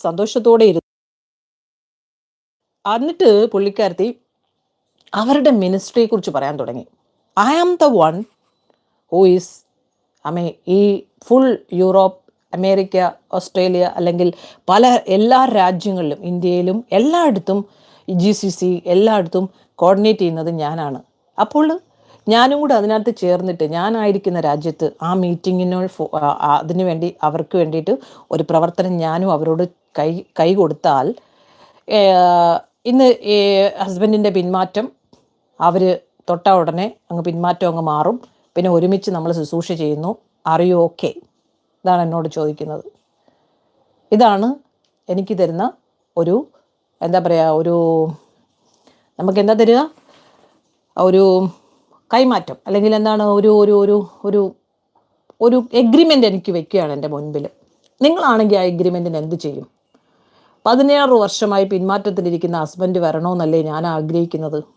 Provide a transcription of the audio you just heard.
സന്തോഷത്തോടെ ഇരുന്നു. എന്നിട്ട് പുള്ളിക്കാരത്തി അവരുടെ മിനിസ്ട്രിയെക്കുറിച്ച് പറയാൻ തുടങ്ങി. I am the one who is ഈ ഫുൾ യൂറോപ്പ്, അമേരിക്ക, ഓസ്ട്രേലിയ അല്ലെങ്കിൽ എല്ലാ രാജ്യങ്ങളിലും, ഇന്ത്യയിലും എല്ലായിടത്തും GCC എല്ലായിടത്തും കോർഡിനേറ്റ് ചെയ്യുന്നത് ഞാനാണ്. അപ്പോൾ ഞാനും കൂടെ അതിനകത്ത് ചേർന്നിട്ട് ഞാനായിരിക്കുന്ന രാജ്യത്ത് ആ അതിനു വേണ്ടി അവർക്ക് വേണ്ടിയിട്ട് ഒരു പ്രവർത്തനം ഞാനും അവരോട് കൈ കൊടുത്താൽ ഇന്ന് ഹസ്ബൻഡിൻ്റെ പിന്മാറ്റം അവർ തൊട്ട ഉടനെ പിന്മാറ്റം അങ്ങ് മാറും. പിന്നെ ഒരുമിച്ച് നമ്മൾ ശുശ്രൂഷ ചെയ്യുന്നു. Are you okay? ഇതാണ് എന്നോട് ചോദിക്കുന്നത്. ഇതാണ് എനിക്ക് തരുന്ന ഒരു എന്താ പറയുക, നമുക്ക് എന്താ തരിക, ഒരു കൈമാറ്റം അല്ലെങ്കിൽ എന്താണ് ഒരു ഒരു ഒരു ഒരു ഒരു എഗ്രിമെൻ്റ് എനിക്ക് വെക്കുകയാണ് എൻ്റെ മുൻപിൽ. നിങ്ങളാണെങ്കിൽ ആ എഗ്രിമെൻറ്റിന് എന്ത് ചെയ്യും? 16 വർഷമായി പിന്മാറ്റത്തിലിരിക്കുന്ന ഹസ്ബൻഡ് വരണമെന്നല്ലേ ഞാൻ ആഗ്രഹിക്കുന്നത്.